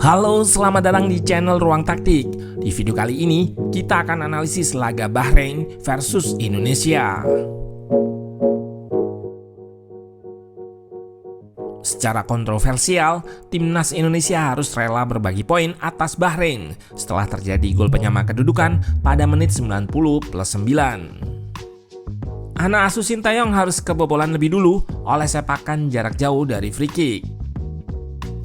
Halo, selamat datang di channel Ruang Taktik. Di video kali ini, kita akan analisis laga Bahrain versus Indonesia. Secara kontroversial, timnas Indonesia harus rela berbagi poin atas Bahrain setelah terjadi gol penyama kedudukan pada menit 90+9. Anak asuh Sintayong harus kebobolan lebih dulu oleh sepakan jarak jauh dari free kick.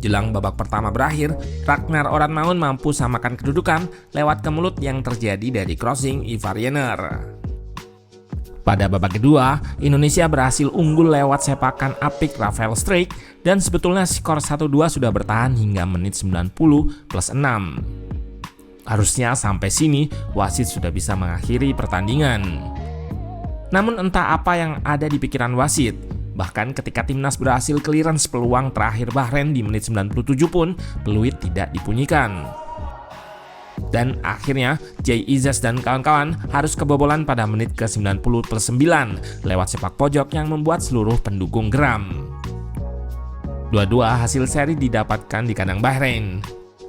Jelang babak pertama berakhir, Ragnar Oratmangun mampu samakan kedudukan lewat kemulut yang terjadi dari crossing Ivar Jenner. Pada babak kedua, Indonesia berhasil unggul lewat sepakan apik Rafael Struijk dan sebetulnya skor 1-2 sudah bertahan hingga menit 90+6. Harusnya sampai sini wasit sudah bisa mengakhiri pertandingan. Namun entah apa yang ada di pikiran wasit. Bahkan ketika timnas berhasil clearance peluang terakhir Bahrain di menit 97 pun peluit tidak dibunyikan. Dan akhirnya Jay Izzez dan kawan-kawan harus kebobolan pada menit ke 90+9 lewat sepak pojok yang membuat seluruh pendukung geram. Dua-dua hasil seri didapatkan di kandang Bahrain.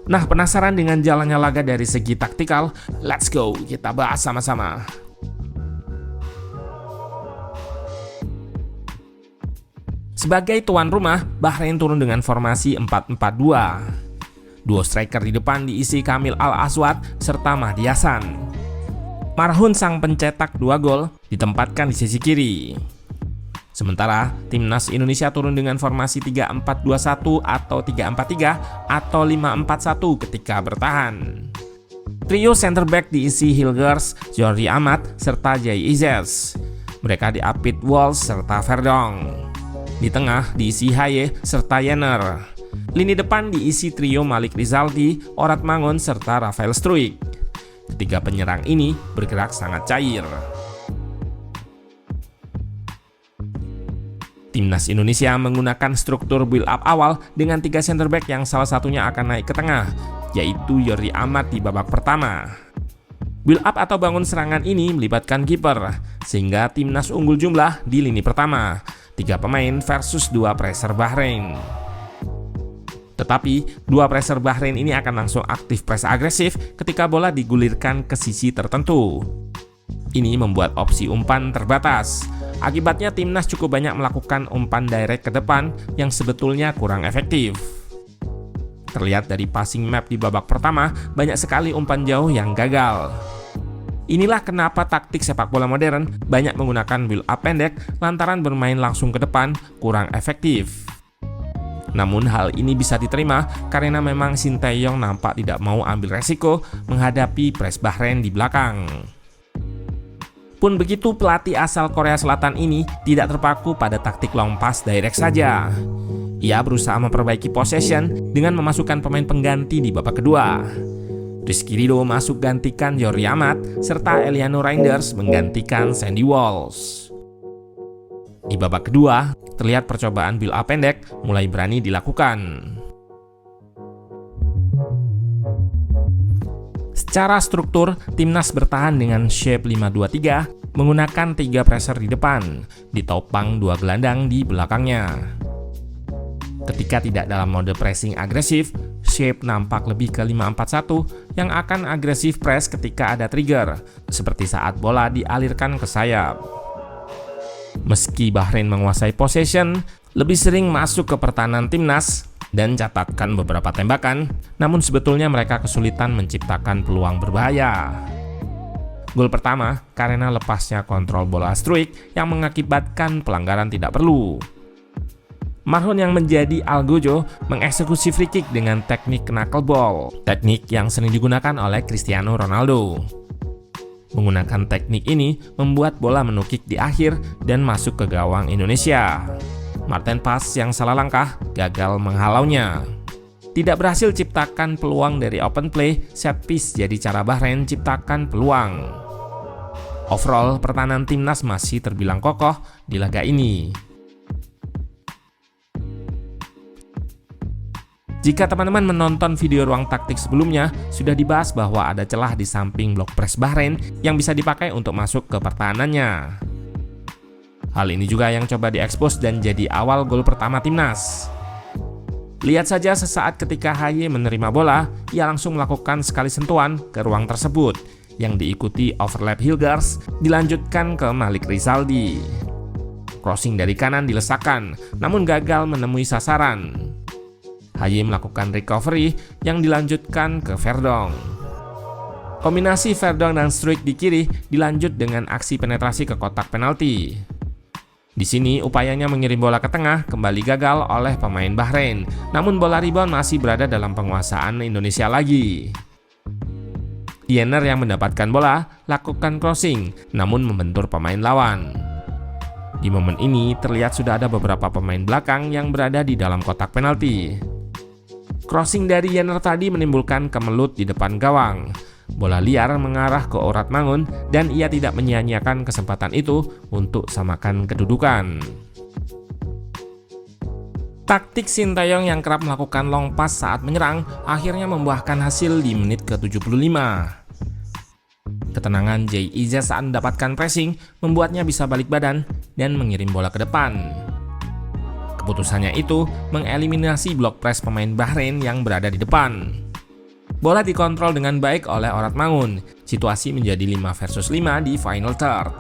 Nah, penasaran dengan jalannya laga dari segi taktikal? Let's go, kita bahas sama-sama. Sebagai tuan rumah, Bahrain turun dengan formasi 4-4-2. Duo striker di depan diisi Kamil Al-Aswad serta Mahdi Hasan. Marhun sang pencetak 2 gol ditempatkan di sisi kiri. Sementara timnas Indonesia turun dengan formasi 3-4-2-1 atau 3-4-3 atau 5-4-1 ketika bertahan. Trio center back diisi Hilgers, Jordi Amat serta Jay Izzez. Mereka diapit Walsh serta Verdong. Di tengah diisi Haye serta Jenner. Lini depan diisi trio Malik Rizaldi, Oratmangun serta Rafael Struijk. Ketiga penyerang ini bergerak sangat cair. Timnas Indonesia menggunakan struktur build up awal dengan 3 center back yang salah satunya akan naik ke tengah, yaitu Jordi Amat di babak pertama. Build up atau bangun serangan ini melibatkan kiper, sehingga timnas unggul jumlah di lini pertama. 3 pemain versus 2 pressure Bahrain. Tetapi 2 pressure Bahrain ini akan langsung aktif press agresif ketika bola digulirkan ke sisi tertentu. Ini membuat opsi umpan terbatas. Akibatnya timnas cukup banyak melakukan umpan direct ke depan yang sebetulnya kurang efektif. Terlihat dari passing map di babak pertama, banyak sekali umpan jauh yang gagal. Inilah kenapa taktik sepak bola modern banyak menggunakan build up pendek lantaran bermain langsung ke depan kurang efektif. Namun hal ini bisa diterima karena memang Sintayong nampak tidak mau ambil resiko menghadapi press Bahrain di belakang. Pun begitu, pelatih asal Korea Selatan ini tidak terpaku pada taktik long pass direct saja. Ia berusaha memperbaiki possession dengan memasukkan pemain pengganti di babak kedua. Rizky Ridho masuk gantikan Jordi Amat, serta Eliano Reinders menggantikan Sandy Walsh. Di babak kedua, terlihat percobaan build up pendek mulai berani dilakukan. Secara struktur, timnas bertahan dengan shape 5-2-3, menggunakan 3 pressure di depan, ditopang 2 gelandang di belakangnya. Ketika tidak dalam mode pressing agresif, shape nampak lebih ke 5-4-1 yang akan agresif press ketika ada trigger, seperti saat bola dialirkan ke sayap. Meski Bahrain menguasai possession, lebih sering masuk ke pertahanan timnas dan catatkan beberapa tembakan, namun sebetulnya mereka kesulitan menciptakan peluang berbahaya. Gol pertama karena lepasnya kontrol bola Struijk yang mengakibatkan pelanggaran tidak perlu. Marhun yang menjadi algojo mengeksekusi free kick dengan teknik knuckleball, teknik yang sering digunakan oleh Cristiano Ronaldo. Menggunakan teknik ini membuat bola menukik di akhir dan masuk ke gawang Indonesia. Marten Pas yang salah langkah gagal menghalaunya. Tidak berhasil ciptakan peluang dari open play, set piece jadi cara Bahrain ciptakan peluang. Overall, pertahanan timnas masih terbilang kokoh di laga ini. Jika teman-teman menonton video Ruang Taktik sebelumnya, sudah dibahas bahwa ada celah di samping blok press Bahrain yang bisa dipakai untuk masuk ke pertahanannya. Hal ini juga yang coba diekspos dan jadi awal gol pertama timnas. Lihat saja sesaat ketika HY menerima bola, ia langsung melakukan sekali sentuhan ke ruang tersebut, yang diikuti overlap Hilgers, dilanjutkan ke Malik Rizaldi. Crossing dari kanan dilesakkan, namun gagal menemui sasaran. HY melakukan recovery yang dilanjutkan ke Verdonk. Kombinasi Verdonk dan Struijk di kiri dilanjut dengan aksi penetrasi ke kotak penalti. Di sini upayanya mengirim bola ke tengah kembali gagal oleh pemain Bahrain, namun bola rebound masih berada dalam penguasaan Indonesia lagi. Yenner yang mendapatkan bola lakukan crossing, namun membentur pemain lawan. Di momen ini terlihat sudah ada beberapa pemain belakang yang berada di dalam kotak penalti. Crossing dari Yenner tadi menimbulkan kemelut di depan gawang. Bola liar mengarah ke Orat Mangun dan ia tidak menyia-nyiakan kesempatan itu untuk samakan kedudukan. Taktik Sinteyong yang kerap melakukan long pass saat menyerang akhirnya membuahkan hasil di menit ke-75. Ketenangan JIZ saat mendapatkan pressing membuatnya bisa balik badan dan mengirim bola ke depan. Keputusannya itu mengeliminasi blok press pemain Bahrain yang berada di depan. Bola dikontrol dengan baik oleh Orat Mangun. Situasi menjadi 5 versus 5 di final third.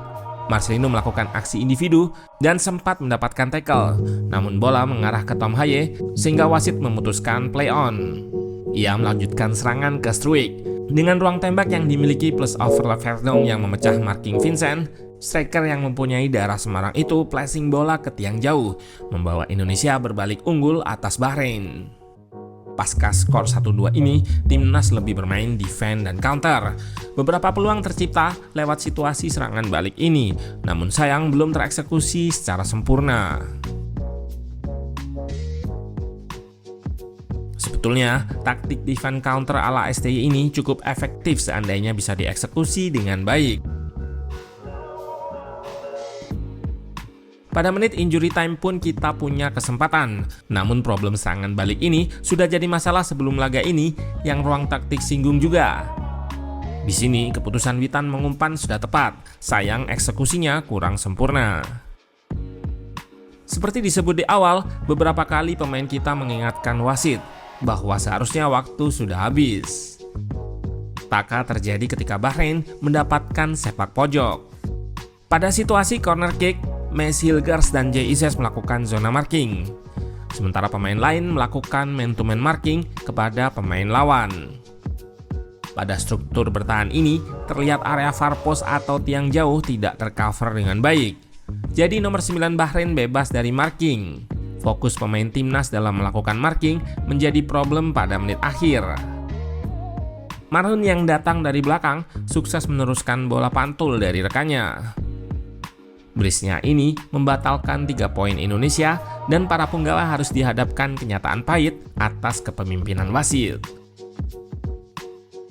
Marcelino melakukan aksi individu dan sempat mendapatkan tackle, namun bola mengarah ke Tom Haye sehingga wasit memutuskan play on. Ia melanjutkan serangan ke Struijk. Dengan ruang tembak yang dimiliki plus overlap Verdonk yang memecah marking Vincent, striker yang mempunyai darah Semarang itu placing bola ke tiang jauh, membawa Indonesia berbalik unggul atas Bahrain. Pasca skor 1-2 ini, timnas lebih bermain defense dan counter. Beberapa peluang tercipta lewat situasi serangan balik ini, namun sayang belum tereksekusi secara sempurna. Sebetulnya, taktik defense counter ala STY ini cukup efektif seandainya bisa dieksekusi dengan baik. Pada menit injury time pun kita punya kesempatan. Namun problem serangan balik ini sudah jadi masalah sebelum laga ini yang ruang taktik singgung juga. Di sini keputusan Witan mengumpan sudah tepat, sayang eksekusinya kurang sempurna. Seperti disebut di awal, beberapa kali pemain kita mengingatkan wasit bahwa seharusnya waktu sudah habis. Taka terjadi ketika Bahrain mendapatkan sepak pojok. Pada situasi corner kick, Mes Hilgers dan JIZ melakukan zona marking, sementara pemain lain melakukan man-to-man marking kepada pemain lawan. Pada struktur bertahan ini, terlihat area far post atau tiang jauh tidak tercover dengan baik. Jadi nomor 9 Bahrain bebas dari marking. Fokus pemain timnas dalam melakukan marking menjadi problem pada menit akhir. Marhun yang datang dari belakang sukses meneruskan bola pantul dari rekannya. Brace-nya ini membatalkan 3 poin Indonesia dan para punggawa harus dihadapkan kenyataan pahit atas kepemimpinan wasit.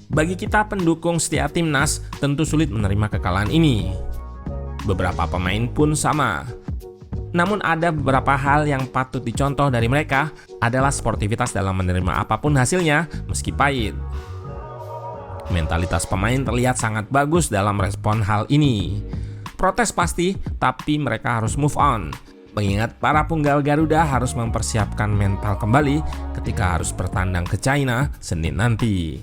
Bagi kita pendukung setia timnas, tentu sulit menerima kekalahan ini. Beberapa pemain pun sama. Namun ada beberapa hal yang patut dicontoh dari mereka adalah sportivitas dalam menerima apapun hasilnya meski pahit. Mentalitas pemain terlihat sangat bagus dalam respon hal ini. Protes pasti, tapi mereka harus move on. Mengingat para punggawa Garuda harus mempersiapkan mental kembali ketika harus bertandang ke China Senin nanti.